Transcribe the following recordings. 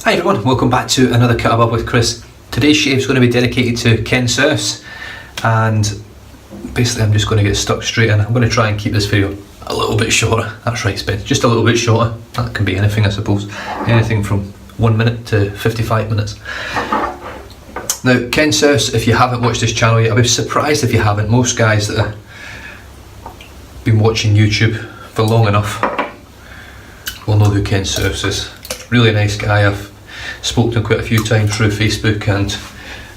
Hi everyone, welcome back to another Cut Above with Chris. Today's shave is going to be dedicated to Kensurfs, and basically I'm just going to get stuck straight in. I'm going to try and keep this video a little bit shorter. That's right, Spence, just a little bit shorter. That can be anything, I suppose. Anything from 1 minute to 55 minutes. Now, Kensurfs, if you haven't watched this channel yet, I'd be surprised if you haven't. Most guys that have been watching YouTube for long enough will know who Kensurfs is. Really nice guy. I've spoken to him quite a few times through Facebook and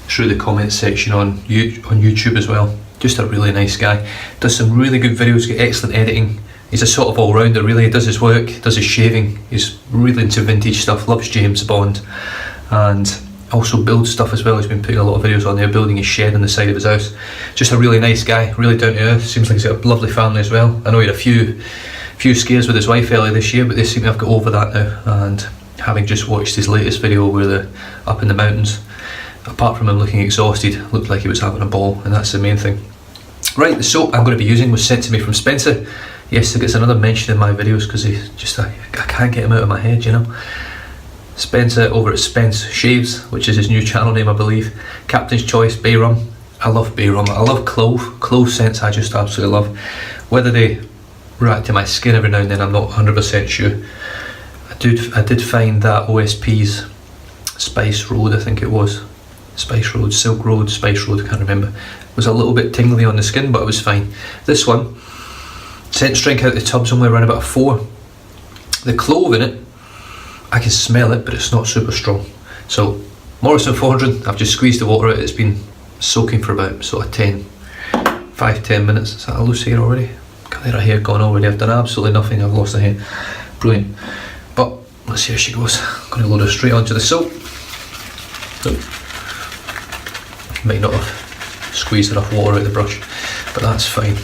through the comment section on YouTube as well. Just a really nice guy. Does some really good videos, got excellent editing. He's a sort of all-rounder really. He does his work, does his shaving. He's really into vintage stuff, loves James Bond, and also builds stuff as well. He's been putting a lot of videos on there, building his shed on the side of his house. Just a really nice guy, really down to earth. Seems like he's got a lovely family as well. I know he had a few scares with his wife earlier this year, but they seem to have got over that now. And having just watched his latest video where they're up in the mountains, apart from him looking exhausted, looked like he was having a ball, and that's the main thing. Right, the soap I'm going to be using was sent to me from Spencer. Yes, it gets another mention in my videos because he's just I can't get him out of my head, you know. Spencer over at Spence Shaves, which is his new channel name, I believe. Captain's Choice Bay Rum. I love bay rum. I love clove scents. I just absolutely love. Whether they react to my skin every now and then, I'm not 100% sure. I did find that OSP's Spice Road, I think it was. Spice Road, Silk Road, Spice Road, I can't remember. Was a little bit tingly on the skin, but it was fine. This one, scent strength out the tub's only around about a 4. The clove in it, I can smell it, but it's not super strong. So, Morrison 400, I've just squeezed the water out. It's been soaking for about sort of 5-10 minutes. Is that a loose hair already? Got a hair gone already. I've done absolutely nothing. I've lost the hair. Brilliant. But let's see how she goes. I'm going to load her straight onto the soap. So, might not have squeezed enough water out of the brush, but that's fine.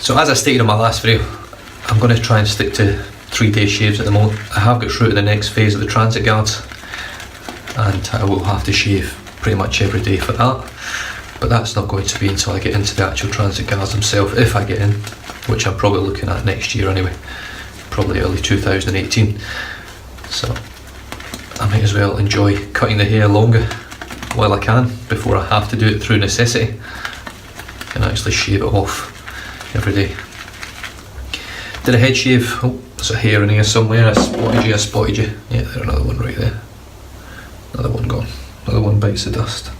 So as I stated in my last video, I'm going to try and stick to 3-day shaves at the moment. I have got through to the next phase of the transit guards, and I will have to shave pretty much every day for that. But that's not going to be until I get into the actual transit guards themselves, if I get in, which I'm probably looking at next year anyway, probably early 2018. So I might as well enjoy cutting the hair longer while I can before I have to do it through necessity and actually shave it off every day. Did a head shave. Oh, there's a hair in here somewhere. I spotted you. Yeah, there's another one right there. Another one gone. Another one bites the dust.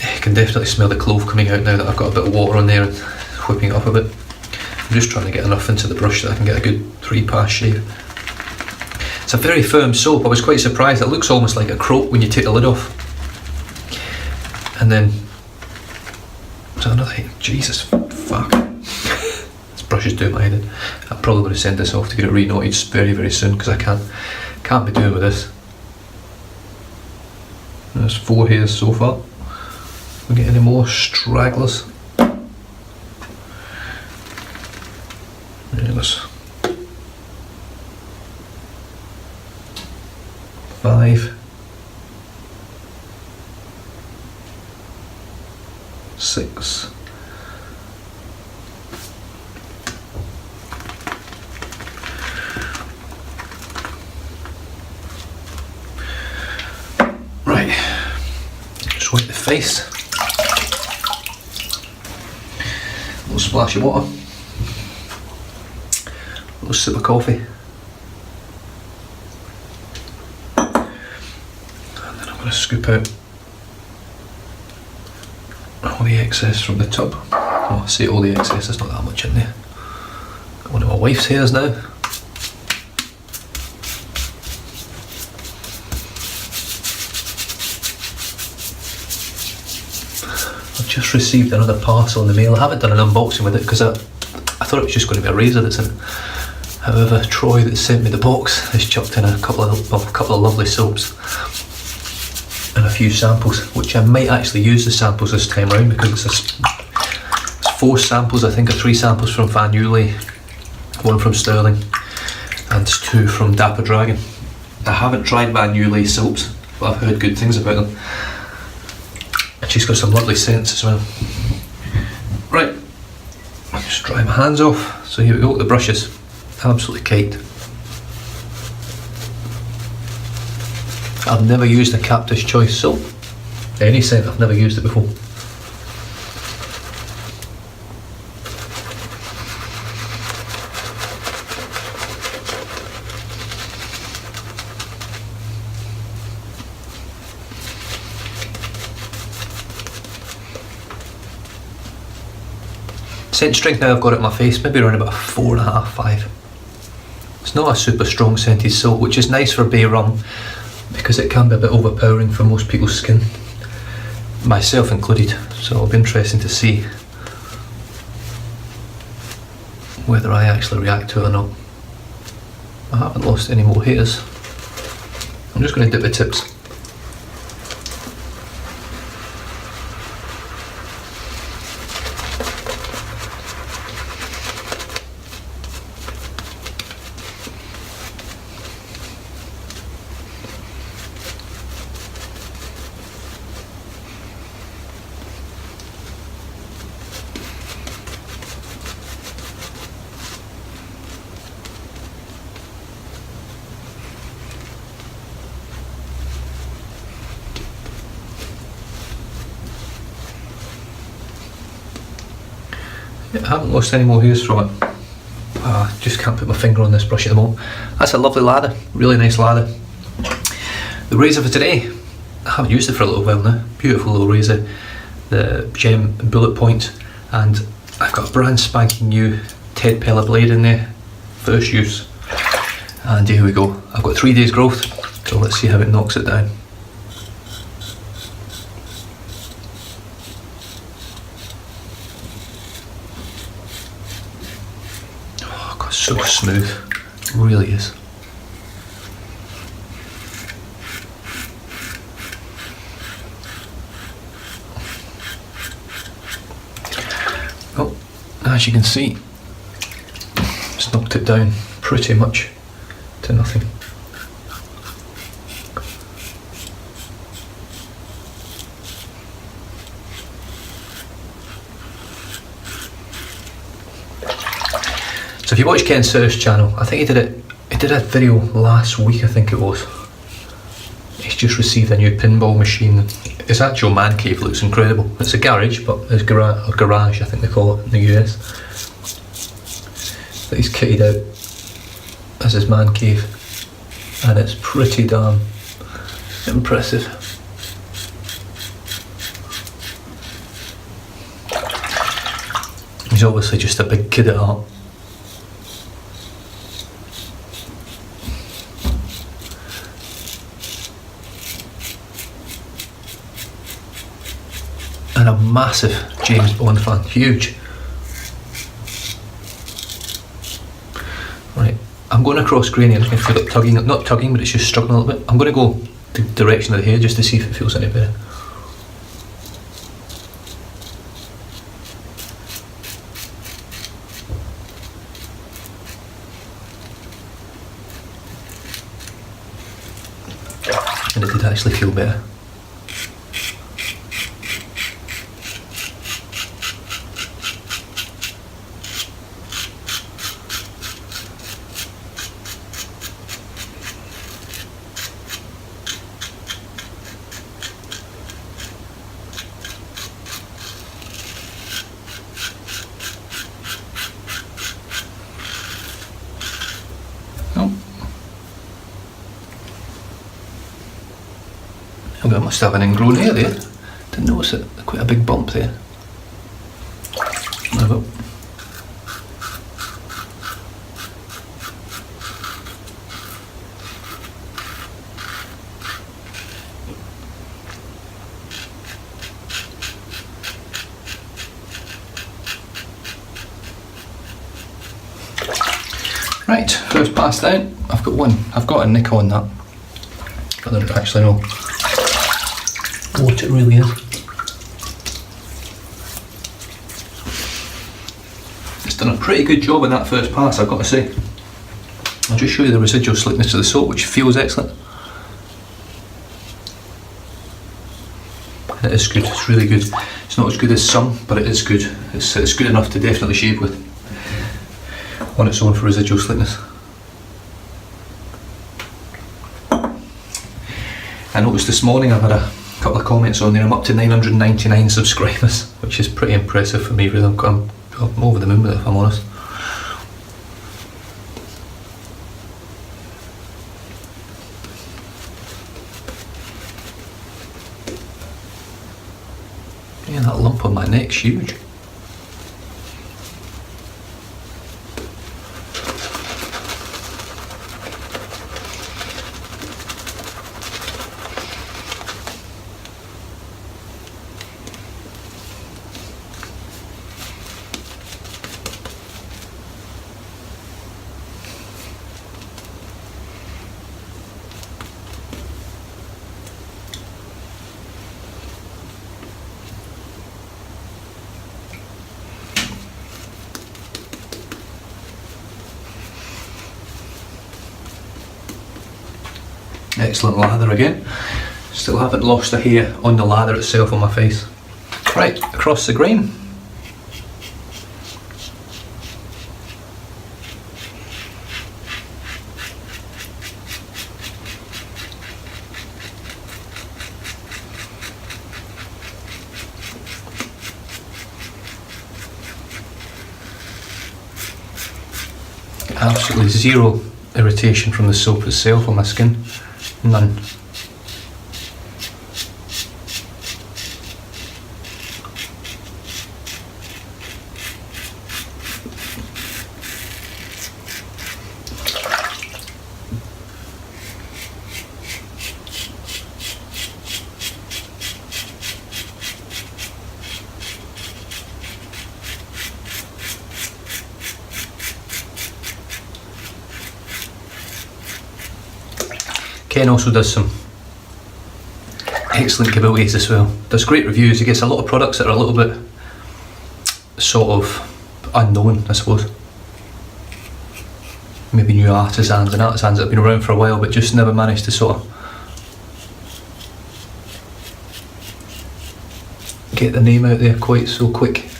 I can definitely smell the clove coming out now that I've got a bit of water on there and whipping it up a bit. I'm just trying to get enough into the brush that I can get a good 3-pass shave. It's a very firm soap. I was quite surprised. It looks almost like a croat when you take the lid off. And then, is that another thing? Jesus, fuck. This brush is doing my head in. I'm probably going to send this off to get it re-knotted very, very soon, because I can't be doing with this. There's 4 hairs so far. We get any more stragglers? There's 5, 6, right, just wipe the face, a little splash of water, a little sip of coffee. Scoop out all the excess from the tub. Oh, I say all the excess, there's not that much in there. Got one of my wife's hairs now. I've just received another parcel in the mail. I haven't done an unboxing with it because I thought it was just going to be a razor that's in it. However, Troy that sent me the box has chucked in a couple of lovely soaps and a few samples, which I might actually use the samples this time around, because it's 4 samples, I think, or 3 samples from Van Heuvel, 1 from Sterling, and 2 from Dapper Dragon. I haven't tried Van Heuvel soaps, but I've heard good things about them. And she's got some lovely scents as well. Right, I'll just dry my hands off. So here we go, the brushes. absolutely caked. I've never used a Captain's Choice soap. Any scent, I've never used it before. Scent strength now I've got it on my face, maybe around about 4.5, 5. It's not a super strong scented soap, which is nice for bay rum because it can be a bit overpowering for most people's skin, myself included. So it'll be interesting to see whether I actually react to it or not. I haven't lost any more hairs. I'm just going to dip the tips. I haven't lost any more hairs from it. I just can't put my finger on this brush at the moment. That's a lovely lather, really nice lather. The razor for today, I haven't used it for a little while now. Beautiful little razor, the gem bullet point, and I've got a brand spanking new Ted Pella blade in there, first use. And here we go. I've got 3 days growth, so let's see how it knocks it down. So smooth, it really is. Oh, as you can see, it's knocked it down pretty much to nothing. So if you watch Kensurfs' channel, I think he did a video last week, I think it was. He's just received a new pinball machine. His actual man cave looks incredible. It's a garage, but his garage, I think they call it in the US. But he's kitted out as his man cave, and it's pretty damn impressive. He's obviously just a big kid at heart. And a massive James Bond fan, huge. Right, I'm going across grain here. I'm just going to feel it tugging, not tugging, but it's just struggling a little bit. I'm going to go the direction of the hair just to see if it feels any better. And it did actually feel better. I must have an ingrown hair there. Didn't notice it. Quite a big bump there. There we go. Right, first pass down. I've got a nick on that. I don't actually know what it really is. It's done a pretty good job in that first pass, I've got to say. I'll just show you the residual slickness of the soap, which feels excellent. It is good, it's really good. It's not as good as some, but it is good. It's good enough to definitely shave with. on its own for residual slickness. I noticed this morning I've had a couple of comments on there. I'm up to 999 subscribers, which is pretty impressive for me really. I'm over the moon with it, if I'm honest. Yeah, that lump on my neck's huge. Excellent lather again. Still haven't lost a hair on the lather itself on my face. Right, across the grain. Absolutely zero irritation from the soap itself on my skin. None. Ken also does some excellent giveaways as well. Does great reviews. He gets a lot of products that are a little bit sort of unknown, I suppose. Maybe new artisans and artisans that have been around for a while but just never managed to sort of get the name out there quite so quick.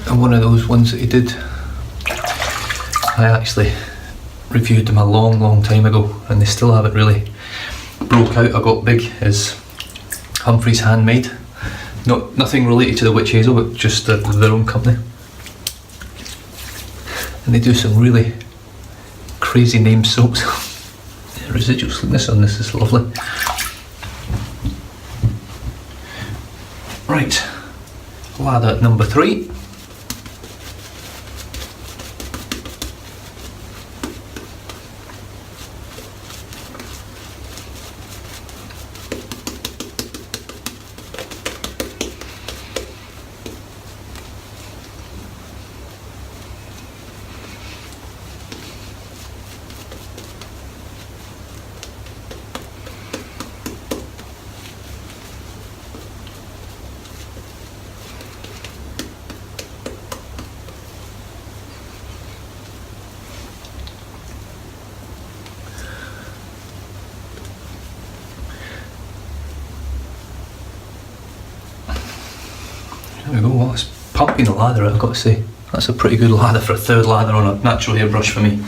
And one of those ones that he did, I actually reviewed them a long time ago and they still haven't really broke out or got big, is Humphrey's Handmade. Nothing related to the witch hazel, but just their own company. And they do some really crazy named soaps. The residual slickness on this is lovely. Right, lather number 3. There we go, well, it's pumping the lather, I've got to say. That's a pretty good lather for a third lather on a natural hairbrush for me.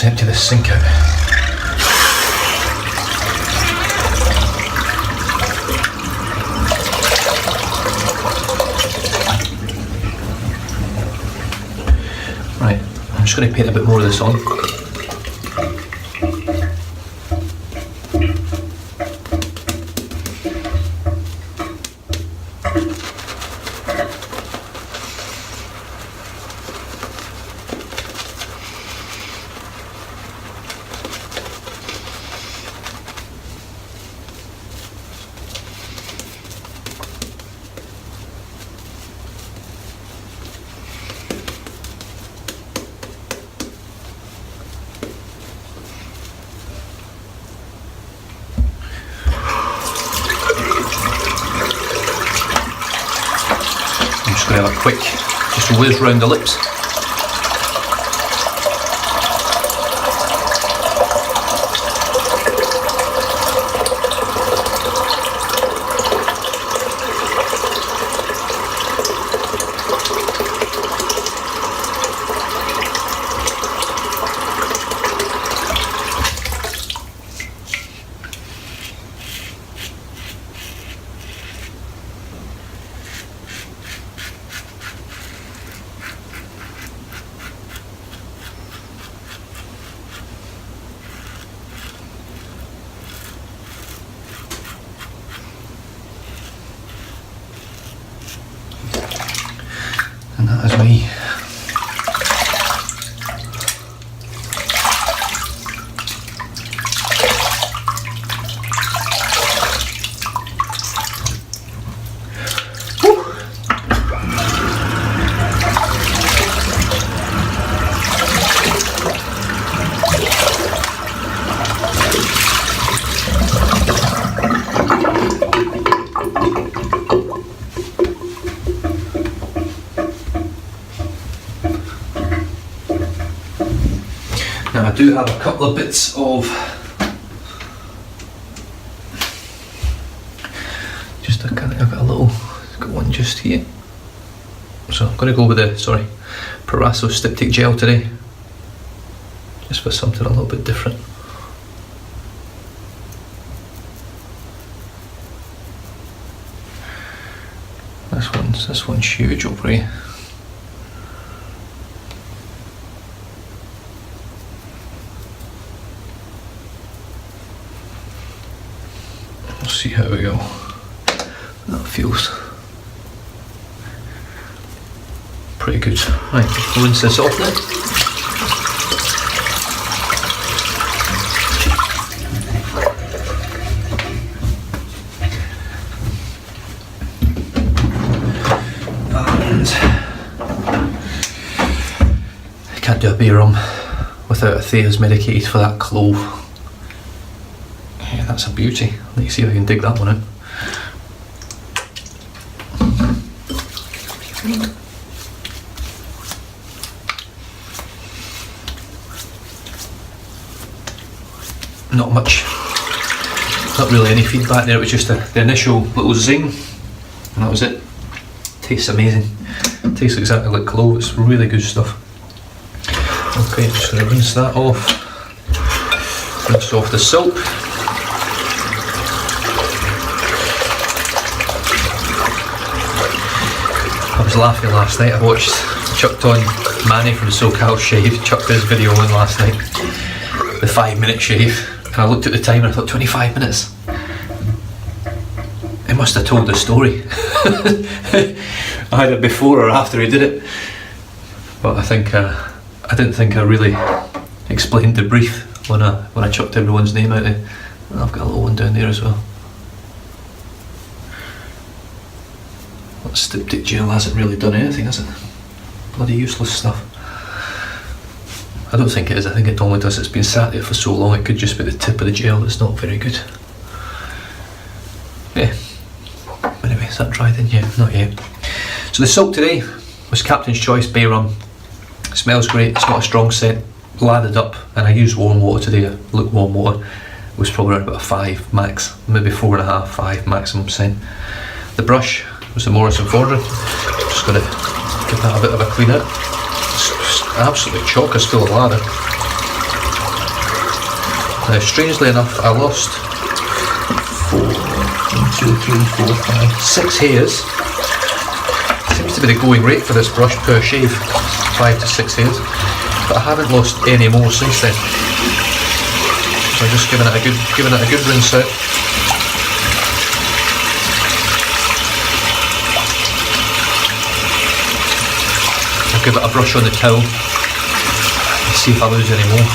just empty this sink out. Right, I'm just going to paint a bit more of this on. Just going to have a quick, just whiz round the lips. And that is me. Now I do have a couple of bits of just I've got a little, got one just here. So I'm going to go with the Parasso Styptic gel today, just for something a little bit different. This one's huge over here. We'll see how we go. That feels pretty good. Right, we'll rinse this off now. Can't do a beer rum without a Thea's medicated for that clove. Yeah, that's a beauty. Let me see if I can dig that one out. Not much, not really any feedback there. It was just the initial little zing, and that was it. Tastes amazing. Tastes exactly like clove. It's really good stuff. Okay, I'm just going to rinse that off. Rinse off the soap. I was laughing last night. I chucked on Manny from SoCal Shave, chucked his video on last night, the 5-minute shave, and I looked at the time and I thought 25 minutes. He must have told the story. Either before or after he did it. But I didn't think I really explained the brief when I chucked everyone's name out there. And I've got a little one down there as well. That Styptic gel hasn't really done anything, has it? Bloody useless stuff. I don't think it is. I think it only does. It's been sat there for so long. It could just be the tip of the gel that's not very good. Yeah. Anyway, is that dried in yet? Not yet. So the soap today was Captain's Choice Bay Rum. It smells great. It's got a strong scent. Lathered up, and I used warm water today. Lukewarm water. It was probably around about a 5 max, maybe 4.5, 5 maximum scent. The brush was the Morrison Fordran. Just going to give that a bit of a clean out. It's absolutely chock-a-full of lather. Now strangely enough I lost 6 hairs. Seems to be the going rate for this brush per shave, 5 to 6 hairs, but I haven't lost any more since then. So I'm just giving it a good rinse out. I'll give it a brush on the towel and see if I lose any more.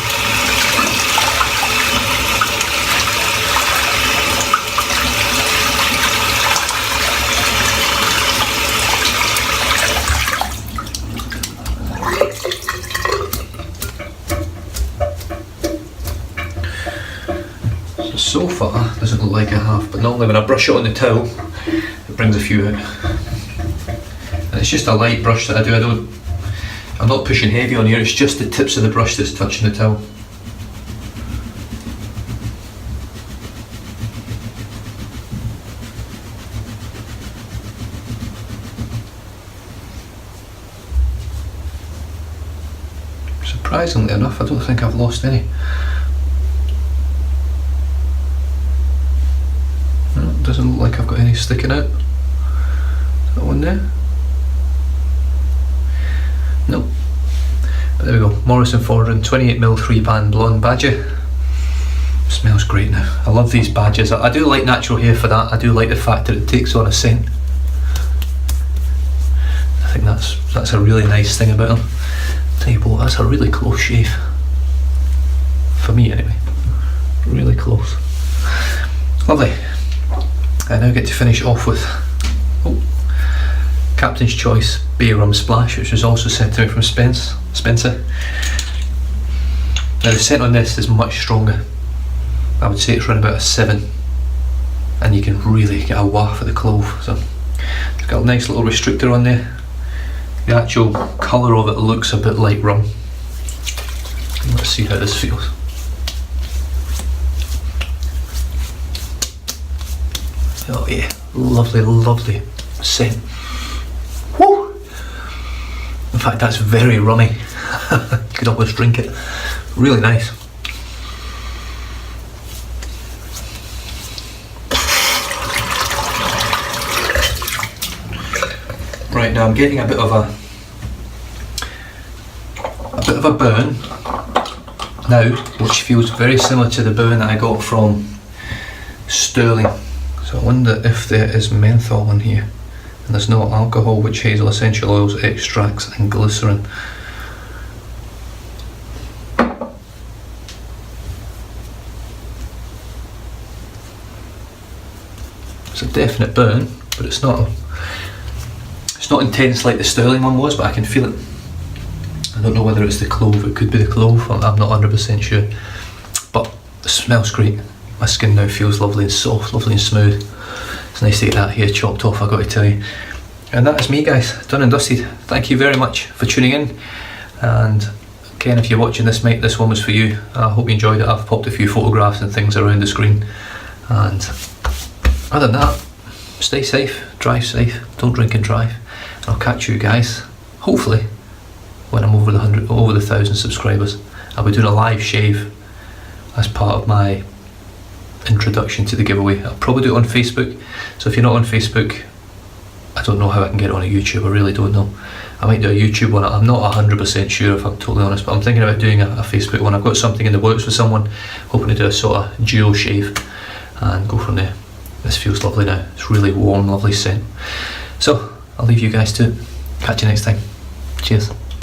So far, doesn't look like I have, but normally when I brush it on the towel, it brings a few out. And it's just a light brush that I do. I'm not pushing heavy on here, it's just the tips of the brush that's touching the towel. Surprisingly enough, I don't think I've lost any. Doesn't look like I've got any sticking out. Is that one there? Nope. But there we go. Morrison Fordran 28mm 3-band blonde badger. Smells great now. I love these badges. I do like natural hair for that. I do like the fact that it takes on a scent. I think that's a really nice thing about them. Tell you what, that's a really close shave. For me anyway. Really close. Lovely. I now get to finish off with Captain's Choice Bay Rum Splash, which was also sent to me from Spencer. Now the scent on this is much stronger. I would say it's around about a 7, and you can really get a waft of the clove. So it's got a nice little restrictor on there. The actual colour of it looks a bit like rum. Let's see how this feels. Oh yeah, lovely, lovely scent. Woo! In fact, that's very rummy. You could almost drink it. Really nice. Right, now I'm getting a bit of a burn now, which feels very similar to the burn that I got from Sterling. So I wonder if there is menthol in here, and there's no alcohol, witch hazel, essential oils, extracts and glycerin. It's a definite burn, but it's not intense like the Sterling one was, but I can feel it. I don't know whether it's the clove, it could be the clove, I'm not 100% sure, but it smells great. My skin now feels lovely and soft, lovely and smooth. It's nice to get that hair chopped off, I've got to tell you. And that is me, guys, done and dusted. Thank you very much for tuning in. And Ken, if you're watching this, mate, this one was for you. I hope you enjoyed it. I've popped a few photographs and things around the screen. And other than that, stay safe, drive safe, don't drink and drive. And I'll catch you guys, hopefully, when I'm over the 1,000 subscribers. I'll be doing a live shave as part of my introduction to the giveaway. I'll probably do it on Facebook, so if you're not on Facebook, I don't know how I can get it on a YouTube. I really don't know. I might do a YouTube one. I'm not 100% sure, if I'm totally honest, but I'm thinking about doing a Facebook one. I've got something in the works with someone, hoping to do a sort of duo shave and go from there. This feels lovely now. It's really warm, lovely scent. So I'll leave you guys to it. Catch you next time. Cheers.